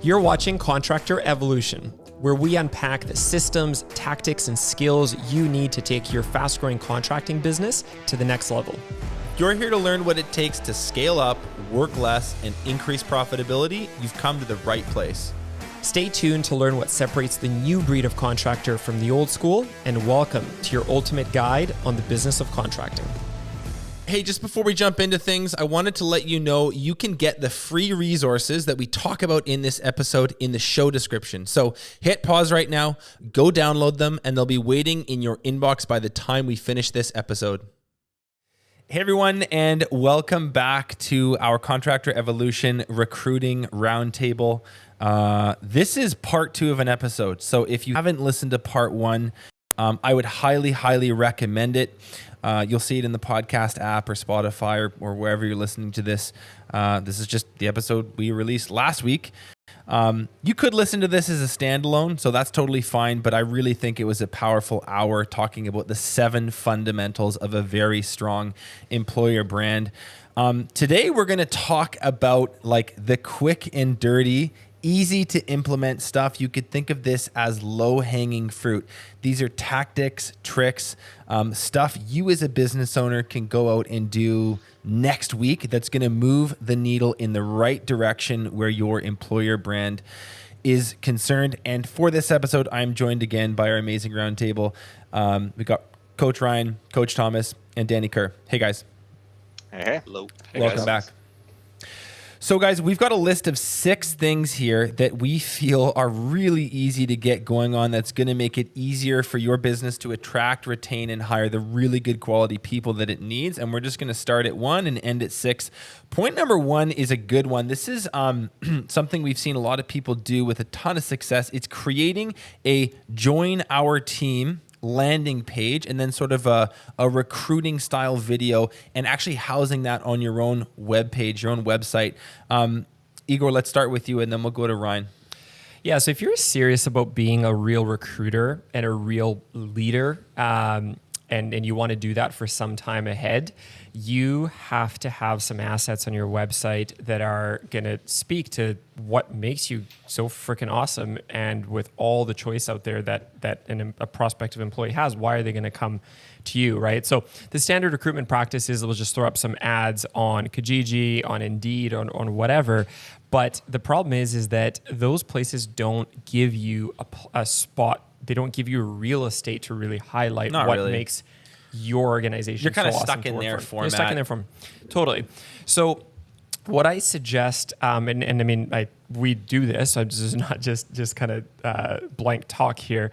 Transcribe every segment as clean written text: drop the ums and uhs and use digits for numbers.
You're watching Contractor Evolution, where we unpack the systems, tactics, and skills you need to take your fast-growing contracting business to the next level. You're here to learn what it takes to scale up, work less, and increase profitability. You've come to the right place. Stay tuned to learn what separates the new breed of contractor from the old school, and welcome to your ultimate guide on the business of contracting. Hey, just before we jump into things, I wanted to let you know you can get the free resources that we talk about in this episode in the show description. So hit pause right now, go download them, and they'll be waiting in your inbox by the time we finish this episode. Hey everyone, and welcome back to our Contractor Evolution Recruiting Roundtable. This is part 2 of an episode. So if you haven't listened to part 1, I would highly recommend it. You'll see it in the podcast app or Spotify or wherever you're listening to this. This is just the episode we released last week. You could listen to this as a standalone, so that's totally fine, but I really think it was a powerful hour talking about the 7 fundamentals of a very strong employer brand. Today, we're going to talk about like the quick and dirty, easy to implement stuff. You could think of this as low-hanging fruit. These are tactics, tricks, stuff you as a business owner can go out and do next week that's going to move the needle in the right direction where your employer brand is concerned. And for this episode, I'm joined again by our amazing roundtable. We got Coach Ryan, Coach Thomas, and Danny Kerr. Hey, guys. Hey. Hello. Hey, welcome back. So guys, we've got a list of 6 things here that we feel are really easy to get going on that's going to make it easier for your business to attract, retain, and hire the really good quality people that it needs. And we're just going to start at 1 and end at 6. Point number 1 is a good one. This is something we've seen a lot of people do with a ton of success. It's creating a join our team landing page and then sort of a recruiting style video and actually housing that on your own web page, your own website. Igor, let's start with you and then we'll go to Ryan. Yeah, so if you're serious about being a real recruiter and a real leader, and you want to do that for some time ahead, you have to have some assets on your website that are going to speak to what makes you so freaking awesome. And with all the choice out there that a prospective employee has, why are they going to come to you, right? So the standard recruitment practice is we'll just throw up some ads on Kijiji, on Indeed, on whatever. But the problem is that those places don't give you a spot. They don't give you real estate to really highlight makes your organization. You're kind of so stuck awesome in their format. You're stuck in their form. Totally. So what I suggest, and I mean, we do this, so this is not just kind of blank talk here,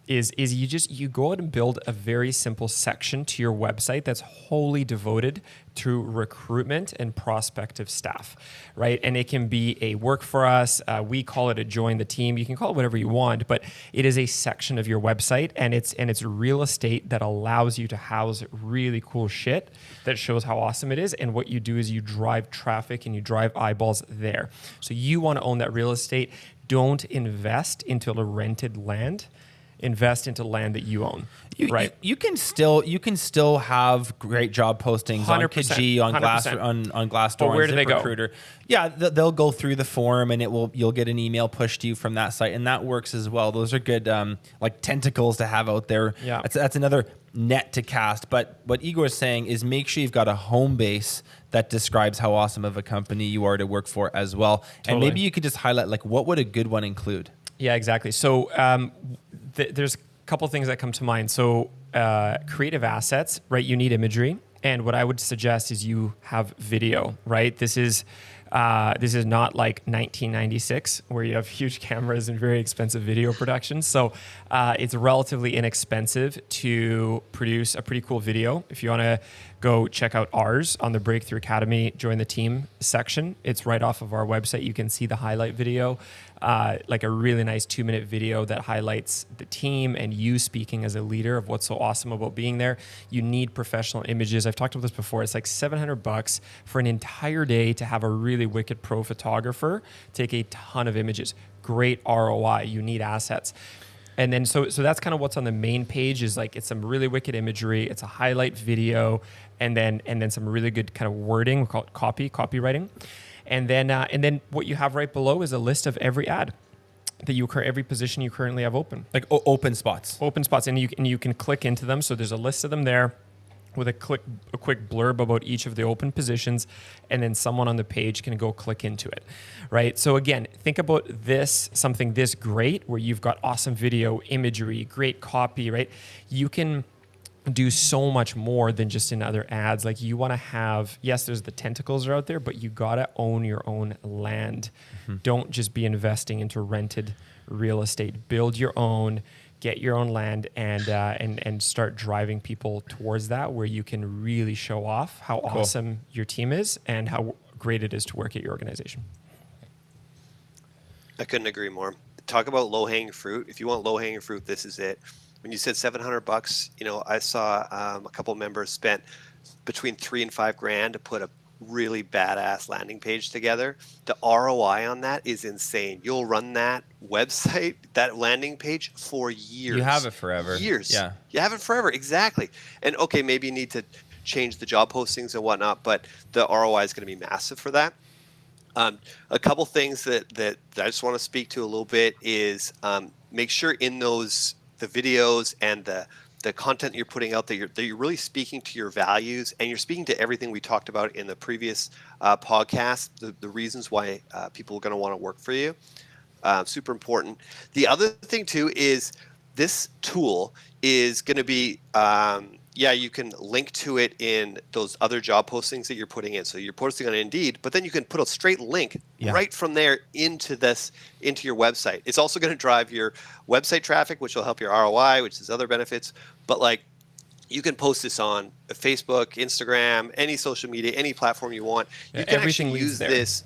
is you go out and build a very simple section to your website that's wholly devoted to recruitment and prospective staff, right? And it can be a work for us. We call it a join the team. You can call it whatever you want, but it is a section of your website, and it's real estate that allows you to house really cool shit that shows how awesome it is. And what you do is you drive traffic and you drive eyeballs there. So you want to own that real estate. Don't invest into a rented land. Invest into land that you own. Right. You can still have great job postings 100%, on Kijiji, on Glassdoor, but where do they go? Recruiter. Yeah, they'll go through the form and you'll get an email pushed to you from that site, and that works as well. Those are good like tentacles to have out there. Yeah. That's another net to cast. But what Igor is saying is make sure you've got a home base that describes how awesome of a company you are to work for as well. Totally. And maybe you could just highlight like what would a good one include? Yeah, exactly. So there's a couple things that come to mind. So creative assets, right? You need imagery. And what I would suggest is you have video, right? This is not like 1996 where you have huge cameras and very expensive video production. So it's relatively inexpensive to produce a pretty cool video. If you want to go check out ours on the Breakthrough Academy, join the team section. It's right off of our website. You can see the highlight video, like a really nice 2-minute video that highlights the team and you speaking as a leader of what's so awesome about being there. You need professional images. I've talked about this before. It's like $700 for an entire day to have a really wicked pro photographer take a ton of images. Great ROI. You need assets. And then so that's kind of what's on the main page is like it's some really wicked imagery, it's a highlight video, and then some really good kind of wording. We call it copywriting. And then what you have right below is a list of every ad that every position you currently have open. Like open spots. Open spots, and you can click into them. So there's a list of them there with a quick blurb about each of the open positions, and then someone on the page can go click into it, right? So again, think about something this great where you've got awesome video, imagery, great copy, right? You can do so much more than just in other ads. Like you want to have, yes, there's the tentacles are out there, but you got to own your own land. Don't just be investing into rented real estate. Build your own, get your own land, and start driving people towards that, where you can really show off how awesome your team is and how great it is to work at your organization. I couldn't agree more. Talk about low-hanging fruit. If you want low-hanging fruit, this is it. When you said $700, I saw a couple members spent between $3,000 and $5,000 to put a really badass landing page together. The ROI on that is insane. You'll run that website, that landing page for years. You have it forever. Years. Yeah. You have it forever. Exactly. And okay, maybe you need to change the job postings and whatnot, but the ROI is going to be massive for that. A couple things that I just want to speak to a little bit is make sure in the videos and the content you're putting out there, that you're really speaking to your values, and you're speaking to everything we talked about in the previous podcast, the reasons why people are going to want to work for you. Super important. The other thing too is this tool is going to be, you can link to it in those other job postings that you're putting in. So you're posting on Indeed, but then you can put a straight link right from there into your website. It's also going to drive your website traffic, which will help your ROI, which is other benefits. But like, you can post this on Facebook, Instagram, any social media, any platform you want. You can actually use this.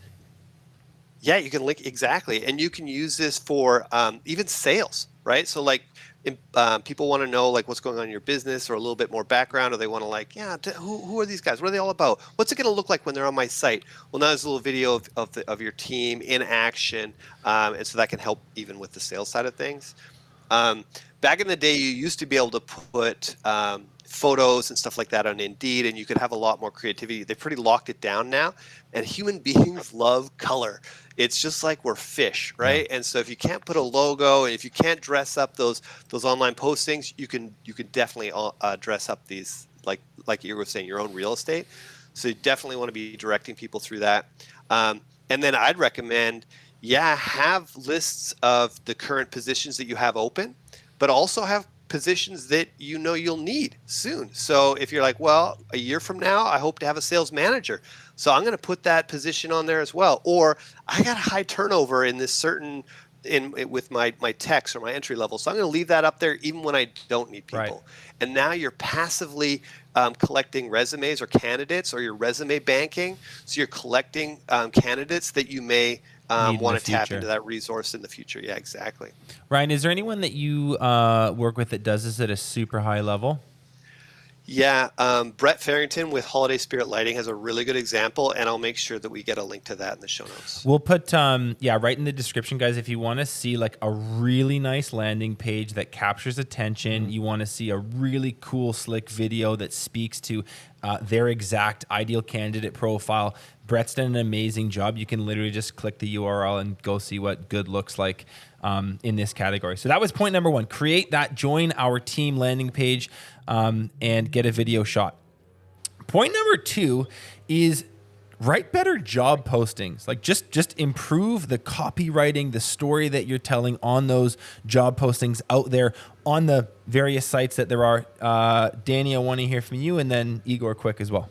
Yeah, you can link exactly, and you can use this for even sales, right? So like, people want to know like what's going on in your business, or a little bit more background, or they want to like, who are these guys? What are they all about? What's it going to look like when they're on my site? Well, now there's a little video of your team in action, and so that can help even with the sales side of things. Back in the day, you used to be able to put photos and stuff like that on Indeed, and you could have a lot more creativity. They've pretty locked it down now, and human beings love color. It's just like we're fish, right? Yeah. And so if you can't put a logo, and if you can't dress up those online postings, you can definitely dress up these like you were saying, your own real estate. So you definitely want to be directing people through that. And then I'd recommend, have lists of the current positions that you have open, but also have positions that you'll need soon. So if you're like, well, a year from now, I hope to have a sales manager, so I'm going to put that position on there as well. Or I got a high turnover in this with my techs or my entry level, so I'm going to leave that up there even when I don't need people. Right. And now you're passively collecting resumes or candidates, or you're resume banking. So you're collecting candidates that you may want to tap into that resource in the future. Yeah, exactly. Ryan, is there anyone that you work with that does this at a super high level? Yeah, Brett Farrington with Holiday Spirit Lighting has a really good example, and I'll make sure that we get a link to that in the show notes. We'll put, right in the description, guys, if you want to see like a really nice landing page that captures attention, you want to see a really cool, slick video that speaks to their exact ideal candidate profile. Brett's done an amazing job. You can literally just click the URL and go see what good looks like in this category. So that was point number one. Create that join our team landing page and get a video shot. Point number two is write better job postings. Like just improve the copywriting, the story that you're telling on those job postings out there on the various sites that there are. Danny, I want to hear from you, and then Igor quick as well.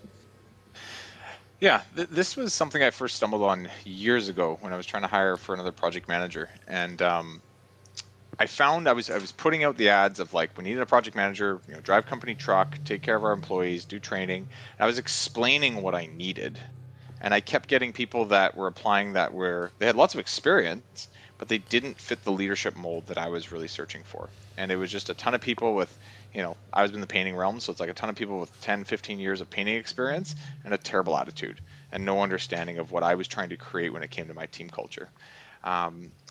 Yeah, this was something I first stumbled on years ago when I was trying to hire for another project manager. And I found I was putting out the ads of like, we needed a project manager, drive company truck, take care of our employees, do training. And I was explaining what I needed. And I kept getting people that were applying they had lots of experience, but they didn't fit the leadership mold that I was really searching for. And it was just a ton of people with, I was in the painting realm, so it's like a ton of people with 10, 15 years of painting experience and a terrible attitude and no understanding of what I was trying to create when it came to my team culture.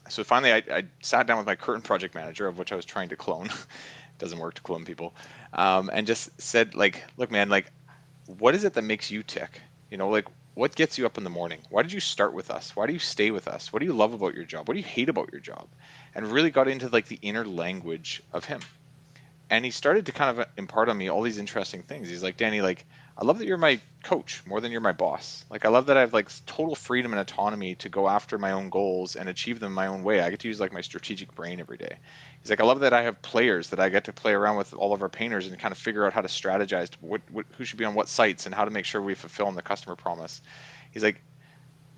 So finally, I sat down with my current project manager, of which I was trying to clone. It doesn't work to clone people. And just said, like, look, man, like, what is it that makes you tick? what gets you up in the morning? Why did you start with us? Why do you stay with us? What do you love about your job? What do you hate about your job? And really got into like the inner language of him. And he started to kind of impart on me all these interesting things. He's like, Danny, like, I love that you're my coach more than you're my boss. Like, I love that I have like total freedom and autonomy to go after my own goals and achieve them my own way. I get to use like my strategic brain every day. He's like, I love that I have players that I get to play around with all of our painters and kind of figure out how to strategize who should be on what sites and how to make sure we fulfill on the customer promise. He's like,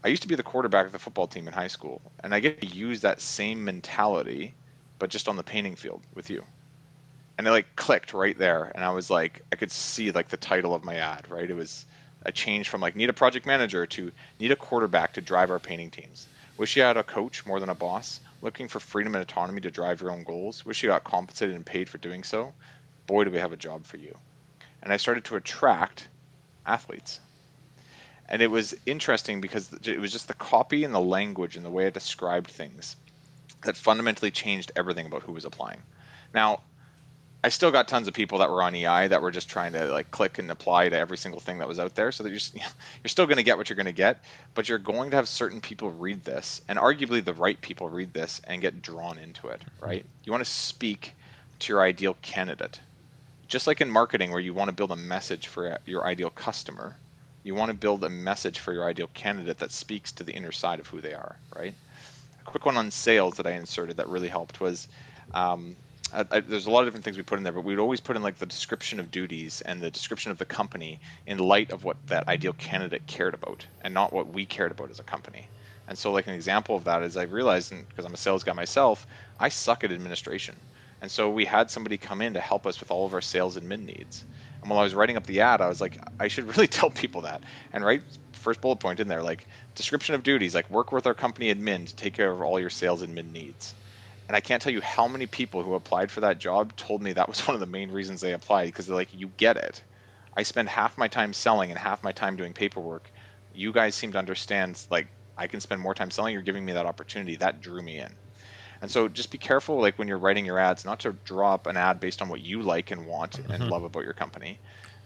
I used to be the quarterback of the football team in high school, and I get to use that same mentality, but just on the painting field with you. And it like clicked right there. And I was like, I could see like the title of my ad, right? It was a change from like need a project manager to need a quarterback to drive our painting teams. Wish you had a coach more than a boss. Looking for freedom and autonomy to drive your own goals. Wish you got compensated and paid for doing so. Boy, do we have a job for you. And I started to attract athletes. And it was interesting because it was just the copy and the language and the way I described things that fundamentally changed everything about who was applying. Now, I still got tons of people that were on EI that were just trying to like click and apply to every single thing that was out there. So that you're still going to get what you're going to get, but you're going to have certain people read this, and arguably the right people read this and get drawn into it, right? You want to speak to your ideal candidate. Just like in marketing where you want to build a message for your ideal customer, you want to build a message for your ideal candidate that speaks to the inner side of who they are, right? A quick one on sales that I inserted that really helped was, there's a lot of different things we put in there, but we'd always put in like the description of duties and the description of the company in light of what that ideal candidate cared about and not what we cared about as a company. And so like an example of that is I realized, and because I'm a sales guy myself, I suck at administration. And so we had somebody come in to help us with all of our sales admin needs. And while I was writing up the ad, I was like, I should really tell people that. And right, first bullet point in there, like description of duties, like work with our company admin to take care of all your sales admin needs. And I can't tell you how many people who applied for that job told me that was one of the main reasons they applied, because they're like, you get it. I spend half my time selling and half my time doing paperwork. You guys seem to understand, like, I can spend more time selling. You're giving me that opportunity. That drew me in. And so just be careful, like when you're writing your ads, not to drop an ad based on what you like and want and love about your company.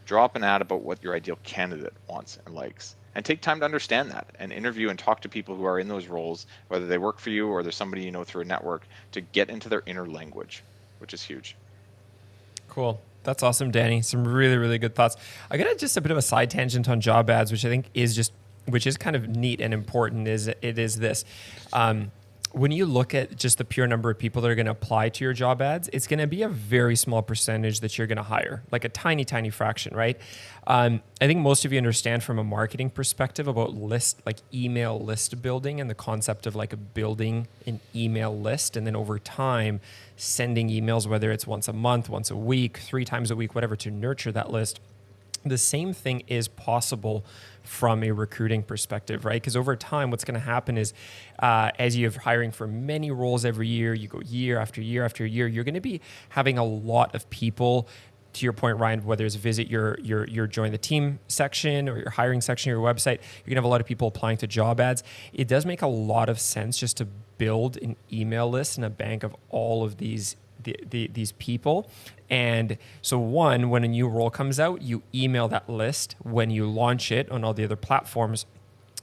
Drop an ad about what your ideal candidate wants and likes. And take time to understand that and interview and talk to people who are in those roles, whether they work for you or there's somebody you know through a network, to get into their inner language, which is huge. Cool. That's awesome, Danny. Some really, really good thoughts. I got just a bit of a side tangent on job ads, which I think is kind of neat and important. Is this. When you look at just the pure number of people that are going to apply to your job ads, it's going to be a very small percentage that you're going to hire, like a tiny, tiny fraction, right? I think most of you understand from a marketing perspective about email list building and the concept of like building an email list, and then over time sending emails, whether it's once a month, once a week, 3 times a week, whatever, to nurture that list. The same thing is possible from a recruiting perspective, right? Because over time, what's going to happen is as you're hiring for many roles every year, you go year after year after year, you're going to be having a lot of people, to your point, Ryan, whether it's visit your join the team section or your hiring section of your website, you're going to have a lot of people applying to job ads. It does make a lot of sense just to build an email list and a bank of all of these people. And so when a new role comes out, you email that list when you launch it on all the other platforms.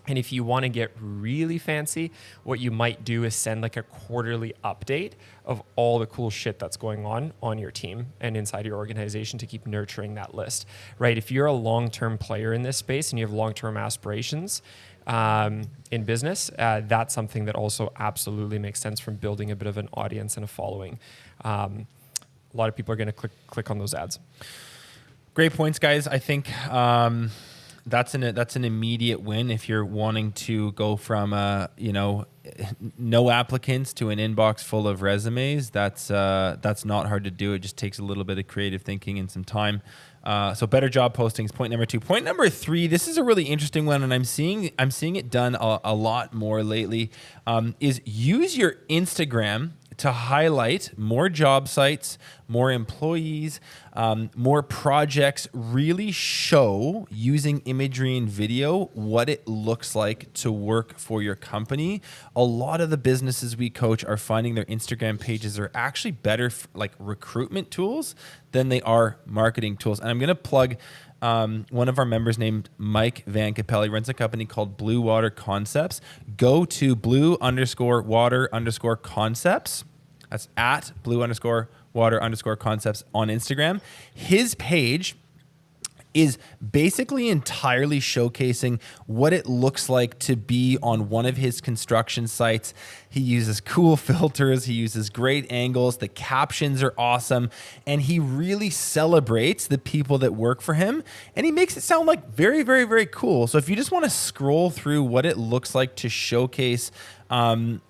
And if you want to get really fancy, what you might do is send like a quarterly update of all the cool shit that's going on your team and inside your organization to keep nurturing that list, right? If you're a long-term player in this space and you have long-term aspirations in business, that's something that also absolutely makes sense from building a bit of an audience and a following. A lot of people are going to click on those ads. Great points, guys. I think that's an immediate win if you're wanting to go from no applicants to an inbox full of resumes. That's not hard to do. It just takes a little bit of creative thinking and some time. So better job postings. Point number 2. Point number 3. This is a really interesting one, and I'm seeing it done a lot more lately. Is use your Instagram to highlight more job sites, more employees, more projects really show using imagery and video what it looks like to work for your company. A lot of the businesses we coach are finding their Instagram pages are actually better like recruitment tools than they are marketing tools. And I'm going to plug one of our members named Mike Van Capelli, runs a company called Blue Water Concepts. Go to blue_water_concepts. That's at blue_water_concepts on Instagram. His page is basically entirely showcasing what it looks like to be on one of his construction sites. He uses cool filters. He uses great angles. The captions are awesome. And he really celebrates the people that work for him. And he makes it sound like very, very, very cool. So if you just want to scroll through what it looks like to showcase a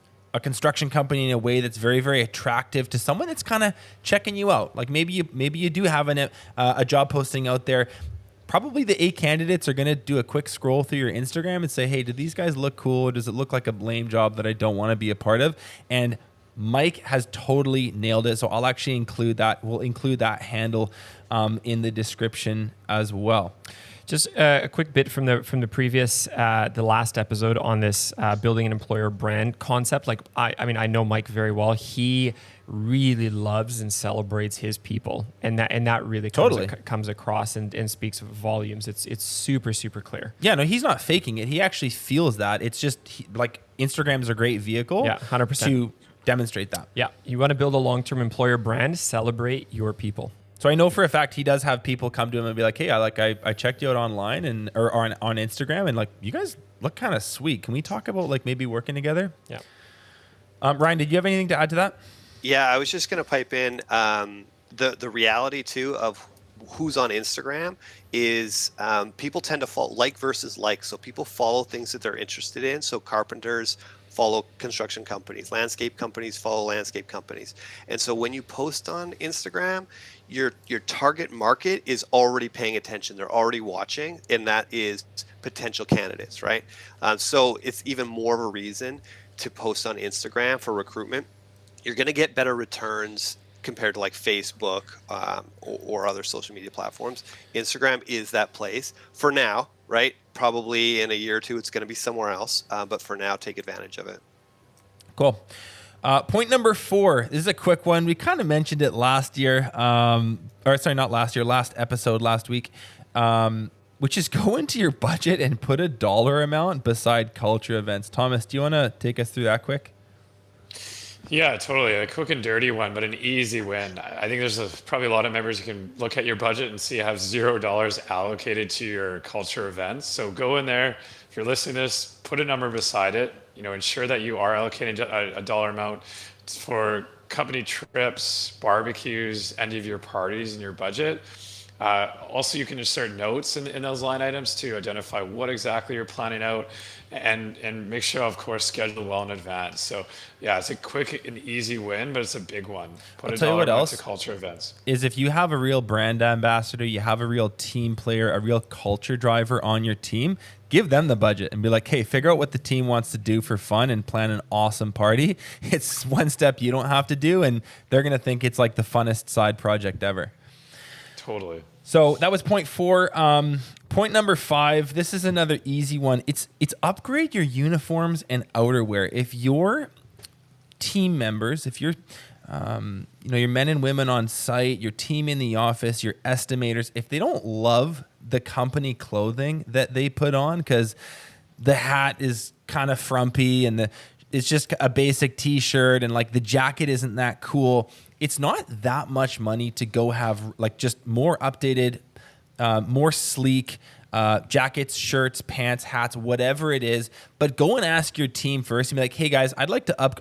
construction company in a way that's very, very attractive to someone that's kind of checking you out. Like maybe you do have a job posting out there. Probably the 8 candidates are going to do a quick scroll through your Instagram and say, hey, do these guys look cool? Or does it look like a lame job that I don't want to be a part of? And Mike has totally nailed it. So I'll actually include that. We'll include that handle in the description as well. Just a quick bit from the previous, the last episode on this building an employer brand concept. Like I know Mike very well. He really loves and celebrates his people, and that really comes across and speaks volumes. It's super, super clear. Yeah, no, he's not faking it. He actually feels that. It's just like Instagram's a great vehicle. Yeah, 100% to demonstrate that. Yeah, you want to build a long-term employer brand. Celebrate your people. So I know for a fact he does have people come to him and be like, hey, I checked you out online or on Instagram, and like you guys look kind of sweet. Can we talk about like maybe working together? Yeah. Ryan, did you have anything to add to that? Yeah, I was just going to pipe in the reality too of who's on Instagram is people tend to follow like versus like. So people follow things that they're interested in. So carpenters follow construction companies, landscape companies follow landscape companies. And so when you post on Instagram, your target market is already paying attention. They're already watching, and that is potential candidates, right? So it's even more of a reason to post on Instagram for recruitment. You're going to get better returns compared to like Facebook or other social media platforms. Instagram is that place for now, right? Probably in a year or two, it's going to be somewhere else. But for now, take advantage of it. Cool. Point number 4. This is a quick one. We kind of mentioned it last year. Last episode last week. Which is go into your budget and put a dollar amount beside culture events. Thomas, do you want to take us through that quick? Yeah, totally. A quick and dirty one, but an easy win. I think there's probably a lot of members who can look at your budget and see you have $0 allocated to your culture events. So go in there. If you're listening to this, put a number beside it. Ensure that you are allocating a dollar amount for company trips, barbecues, end of year parties in your budget. Also, you can insert notes in those line items to identify what exactly you're planning out and make sure, of course, schedule well in advance. So yeah, it's a quick and easy win, but it's a big one. Put a dollar amount to culture events. Is if you have a real brand ambassador, you have a real team player, a real culture driver on your team, give them the budget and be like, hey, figure out what the team wants to do for fun and plan an awesome party. It's one step you don't have to do, and they're going to think it's like the funnest side project ever. Totally. So that was point 4. Point number 5. This is another easy one. It's upgrade your uniforms and outerwear. If your team members, if you're, your men and women on site, your team in the office, your estimators, if they don't love the company clothing that they put on, because the hat is kind of frumpy and it's just a basic t-shirt and like the jacket isn't that cool, it's not that much money to go have like just more updated, more sleek jackets, shirts, pants, hats, whatever it is. But go and ask your team first and be like, hey guys, I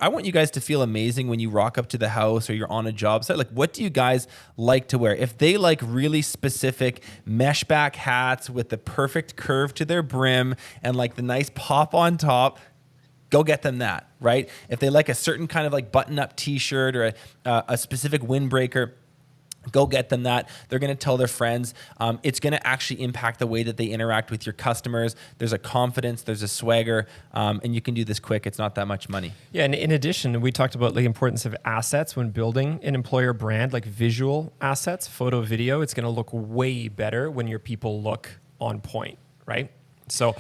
want you guys to feel amazing when you rock up to the house or you're on a job site. Like, what do you guys like to wear? If they like really specific mesh back hats with the perfect curve to their brim and like the nice pop on top, go get them that, right? If they like a certain kind of like button-up t-shirt or a specific windbreaker, Go get them that. They're going to tell their friends. It's going to actually impact the way that they interact with your customers. There's a confidence, there's a swagger, and you can do this quick. It's not that much money. Yeah, and in addition, we talked about the importance of assets when building an employer brand, like visual assets, photo, video. It's going to look way better when your people look on point, right? So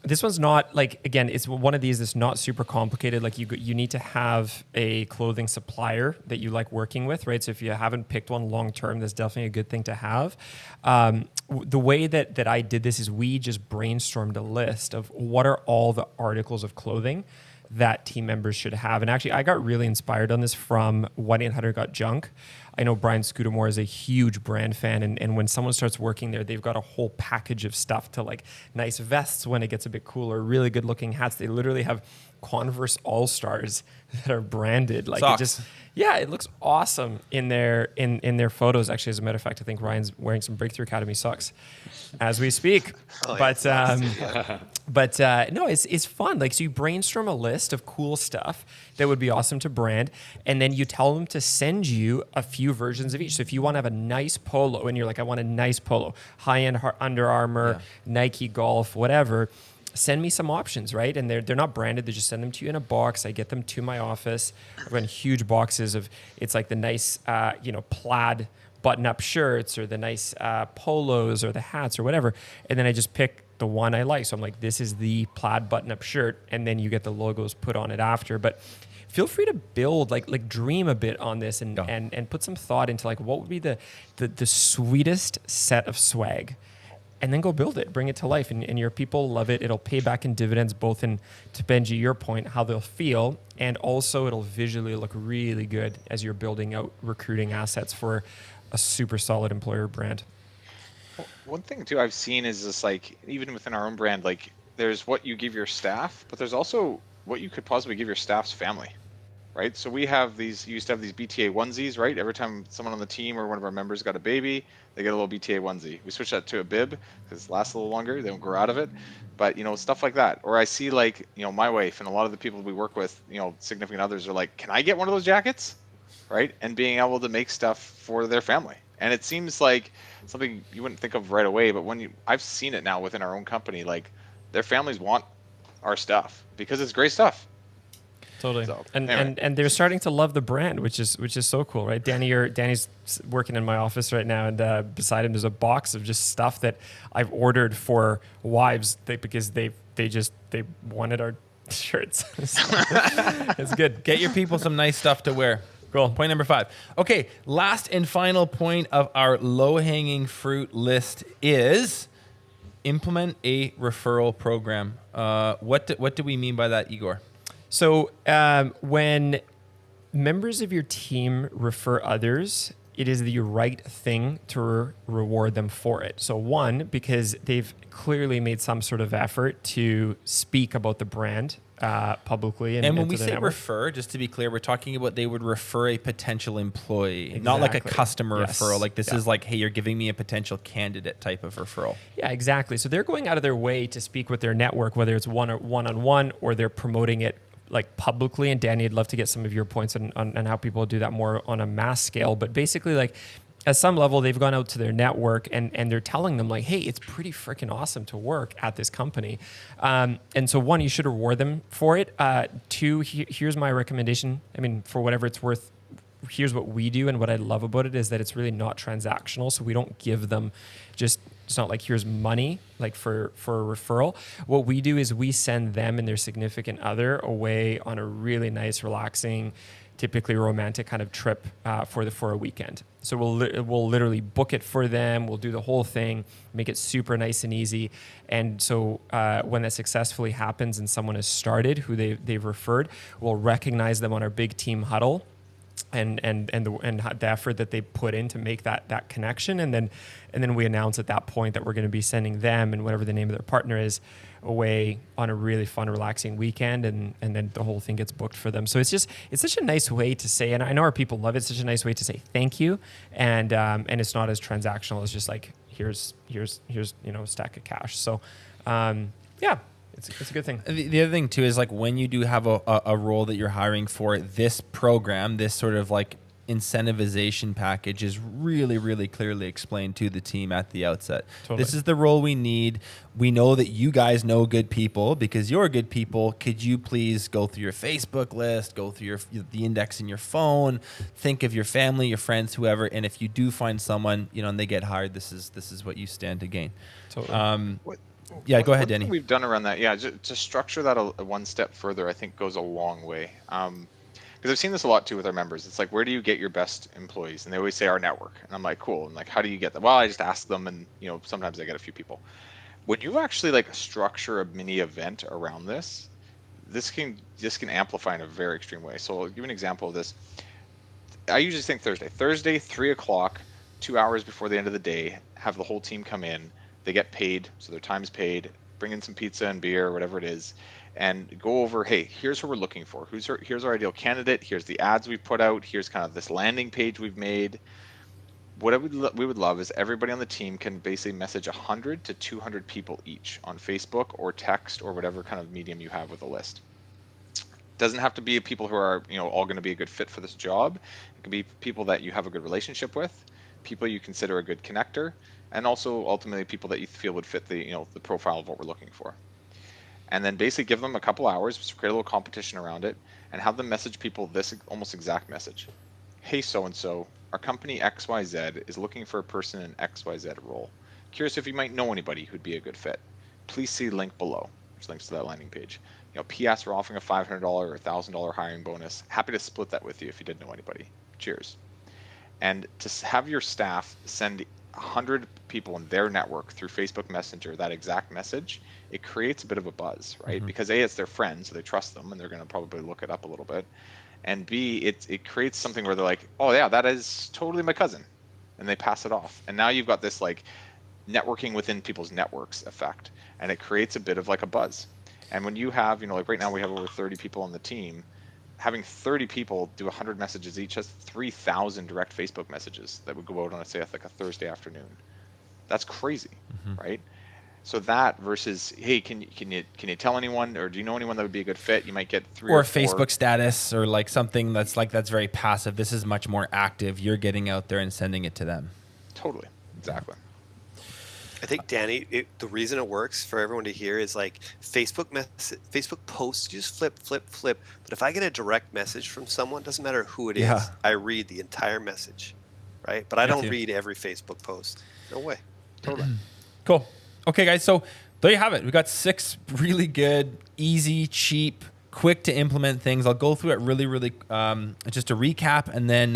this one's not like, again, it's one of these that's not super complicated. Like you need to have a clothing supplier that you like working with, right? So if you haven't picked one long term, that's definitely a good thing to have. The way that I did this is we just brainstormed a list of what are all the articles of clothing that team members should have. And actually, I got really inspired on this from 1-800-GOT-JUNK. I know Brian Scudamore is a huge brand fan, and when someone starts working there, they've got a whole package of stuff to like nice vests when it gets a bit cooler, really good looking hats. They literally have Converse All-Stars that are branded. Like Socks. it just, yeah, it looks awesome in their their photos. Actually, as a matter of fact, I think Ryan's wearing some Breakthrough Academy socks as we speak. But no, it's fun. Like, so you brainstorm a list of cool stuff that would be awesome to brand, and then you tell them to send you a few versions of each. So if you want to have a nice polo, and you're like, I want a nice polo, high-end Under Armour, Nike Golf, whatever, send me some options, right? And they're not branded. They just send them to you in a box. I get them to my office. I've got huge boxes of, it's like the nice, plaid button-up shirts or the nice polos or the hats or whatever. And then I just pick the one I like. So I'm like, this is the plaid button-up shirt. And then you get the logos put on it after. But feel free to build, like dream a bit on this and put some thought into like what would be the sweetest set of swag. And then go build it, bring it to life, and your people love it. It'll pay back in dividends, both in, to Benji, your point, how they'll feel, and also it'll visually look really good as you're building out recruiting assets for a super solid employer brand. One thing too I've seen is this, like, even within our own brand, like there's what you give your staff, but there's also what you could possibly give your staff's family, right? So we have these, you used to have these BTA onesies, right? Every time someone on the team or one of our members got a baby, they get a little BTA onesie. We switched that to a bib because it lasts a little longer. They don't grow out of it. But, stuff like that. Or I see, like, my wife and a lot of the people we work with, significant others are like, can I get one of those jackets? Right? And being able to make stuff for their family. And it seems like something you wouldn't think of right away, but I've seen it now within our own company, like their families want our stuff because it's great stuff. Totally. So, and they're starting to love the brand, which is so cool, right? Danny's working in my office right now, and beside him there's a box of just stuff that I've ordered for wives because they wanted our shirts. So, it's good. Get your people some nice stuff to wear. Cool. Point number 5. Okay, last and final point of our low-hanging fruit list is implement a referral program. What do we mean by that, Igor? So when members of your team refer others, it is the right thing to reward them for it. So one, because they've clearly made some sort of effort to speak about the brand publicly. And when we say refer, just to be clear, we're talking about they would refer a potential employee, not like a customer referral. Like this is like, hey, you're giving me a potential candidate type of referral. Yeah, exactly. So they're going out of their way to speak with their network, whether it's one-on-one or they're promoting it like publicly. And Danny, I'd love to get some of your points on how people do that more on a mass scale. But basically, like at some level, they've gone out to their network and they're telling them like, hey, it's pretty freaking awesome to work at this company. And so one, you should reward them for it. Two, here's my recommendation. I mean, for whatever it's worth, here's what we do. And what I love about it is that it's really not transactional. So we don't give them it's not like here's money like for a referral. What we do is we send them and their significant other away on a really nice, relaxing, typically romantic kind of trip for a weekend. So we'll literally book it for them. We'll do the whole thing, make it super nice and easy. And so when that successfully happens and someone has started who they've referred, we'll recognize them on our big team huddle. And the effort that they put in to make that connection, and then we announce at that point that we're going to be sending them and whatever the name of their partner is away on a really fun, relaxing weekend, and then the whole thing gets booked for them. So it's such a nice way to say, and I know our people love it. It's such a nice way to say thank you, and it's not as transactional as just like here's a stack of cash. So yeah. It's a good thing. The other thing too is like when you do have a role that you're hiring for, this program, this sort of like incentivization package is really, really clearly explained to the team at the outset. Totally. This is the role we need. We know that you guys know good people because you're good people. Could you please go through your Facebook list, go through the index in your phone, think of your family, your friends, whoever, and if you do find someone, and they get hired, this is what you stand to gain. Totally. Yeah, go ahead, One thing Danny. we've done around that, to structure that a one step further, I think goes a long way. Because I've seen this a lot too with our members. It's like, where do you get your best employees? And they always say our network. And I'm like, cool. And like, how do you get them? Well, I just ask them, and sometimes I get a few people. When you actually like structure a mini event around this can amplify in a very extreme way. So I'll give an example of this. I usually think Thursday, 3:00, 2 hours before the end of the day, have the whole team come in. They get paid, so their time's paid. Bring in some pizza and beer, whatever it is, and go over, hey, here's who we're looking for. Here's our ideal candidate. Here's the ads we've put out. Here's kind of this landing page we've made. What we would love is everybody on the team can basically message 100 to 200 people each on Facebook or text or whatever kind of medium you have with a list. Doesn't have to be people who are all going to be a good fit for this job. It can be people that you have a good relationship with, people you consider a good connector, and also ultimately people that you feel would fit the the profile of what we're looking for. And then basically give them a couple hours, create a little competition around it, and have them message people this almost exact message. Hey, so-and-so, our company XYZ is looking for a person in XYZ role. Curious if you might know anybody who'd be a good fit. Please see link below, which links to that landing page. PS, we're offering a $500 or $1,000 hiring bonus. Happy to split that with you if you didn't know anybody. Cheers. And to have your staff send 100 people in their network through Facebook Messenger that exact message, it creates a bit of a buzz, right? Mm-hmm. Because A, it's their friends, so they trust them, and they're going to probably look it up a little bit. And B, it creates something where they're like, oh yeah, that is totally my cousin, and they pass it off. And now you've got this like networking within people's networks effect, and it creates a bit of like a buzz. And when you have, like right now we have over 30 people on the team, having 30 people do 100 messages each, has 3,000 direct Facebook messages that would go out on, say, like a Thursday afternoon. That's crazy, right? So that versus, hey, can you tell anyone, or do you know anyone that would be a good fit? You might get 3 or 4. Facebook status, or like something that's very passive. This is much more active. You're getting out there and sending it to them. Totally, exactly. I think, Danny, the reason it works for everyone to hear is like Facebook posts, you just flip. But if I get a direct message from someone, doesn't matter who it is, I read the entire message, right? But I don't read every Facebook post. No way. Totally. Cool. Okay, guys. So there you have it. We got 6 really good, easy, cheap, quick to implement things. I'll go through it really just to recap, and then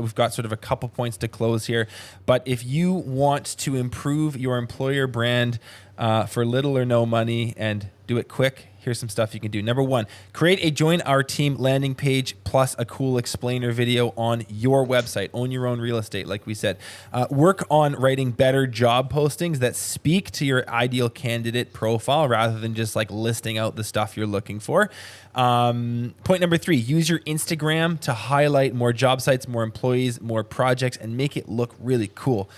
we've got sort of a couple points to close here. But if you want to improve your employer brand for little or no money and do it quick, here's some stuff you can do. Number 1, create a join our team landing page plus a cool explainer video on your website. Own your own real estate, like we said. Work on writing better job postings that speak to your ideal candidate profile rather than just like listing out the stuff you're looking for. Point number 3, use your Instagram to highlight more job sites, more employees, more projects, and make it look really cool.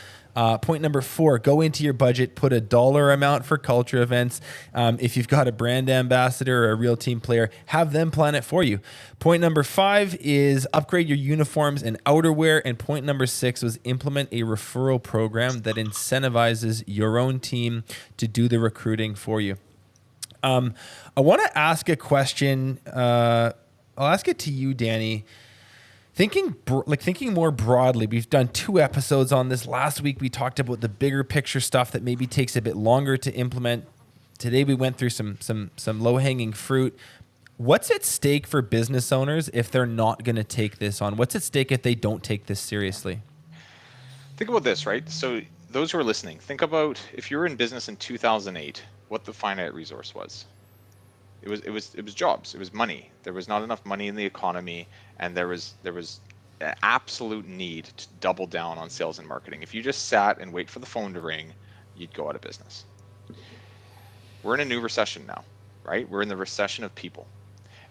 Point number 4, go into your budget, put a dollar amount for culture events. If you've got a brand ambassador or a real team player, have them plan it for you. Point number 5 is upgrade your uniforms and outerwear. And point number 6 was implement a referral program that incentivizes your own team to do the recruiting for you. I want to ask a question. I'll ask it to you, Danny. Thinking more broadly, we've done 2 episodes on this. Last week, we talked about the bigger picture stuff that maybe takes a bit longer to implement. Today, we went through some low-hanging fruit. What's at stake for business owners if they're not going to take this on? What's at stake if they don't take this seriously? Think about this, right? So those who are listening, think about if you were in business in 2008, what the finite resource was. It was jobs. It was money. There was not enough money in the economy, and there was an absolute need to double down on sales and marketing. If you just sat and wait for the phone to ring, you'd go out of business. We're in a new recession now, right? We're in the recession of people.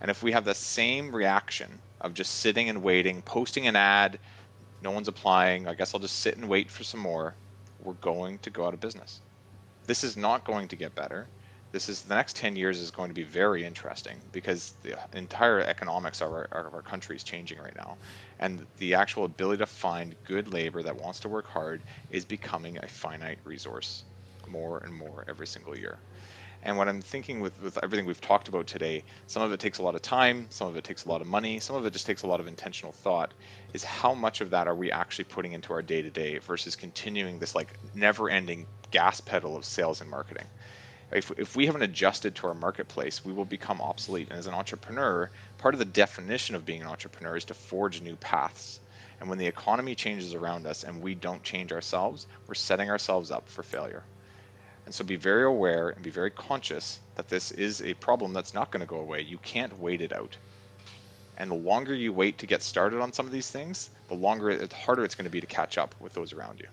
And if we have the same reaction of just sitting and waiting, posting an ad, no one's applying, I guess I'll just sit and wait for some more, we're going to go out of business. This is not going to get better. the next 10 years is going to be very interesting because the entire economics of our country is changing right now. And the actual ability to find good labor that wants to work hard is becoming a finite resource more and more every single year. And what I'm thinking with everything we've talked about today, some of it takes a lot of time, some of it takes a lot of money, some of it just takes a lot of intentional thought, is how much of that are we actually putting into our day-to-day versus continuing this like never-ending gas pedal of sales and marketing. If we haven't adjusted to our marketplace, we will become obsolete. And as an entrepreneur, part of the definition of being an entrepreneur is to forge new paths. And when the economy changes around us and we don't change ourselves, we're setting ourselves up for failure. And so be very aware and be very conscious that this is a problem that's not going to go away. You can't wait it out. And the longer you wait to get started on some of these things, the harder it's going to be to catch up with those around you.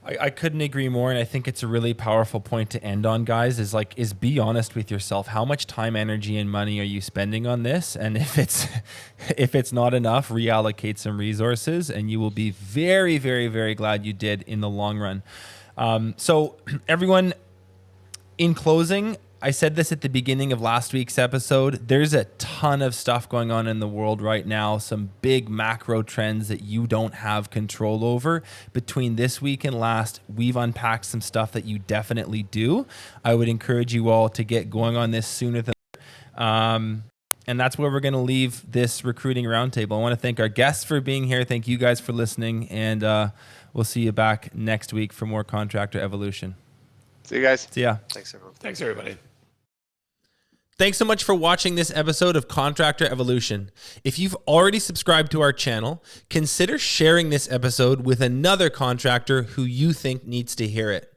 I couldn't agree more, and I think it's a really powerful point to end on, guys, is be honest with yourself. How much time, energy, and money are you spending on this? And if it's not enough, reallocate some resources, and you will be very, very, very glad you did in the long run. So everyone, in closing, I said this at the beginning of last week's episode. There's a ton of stuff going on in the world right now, some big macro trends that you don't have control over. Between this week and last, we've unpacked some stuff that you definitely do. I would encourage you all to get going on this sooner than later. And that's where we're going to leave this recruiting roundtable. I want to thank our guests for being here. Thank you guys for listening. And we'll see you back next week for more Contractor Evolution. See you guys. See ya. Thanks, everyone. Thanks, everybody. Thanks so much for watching this episode of Contractor Evolution. If you've already subscribed to our channel, consider sharing this episode with another contractor who you think needs to hear it.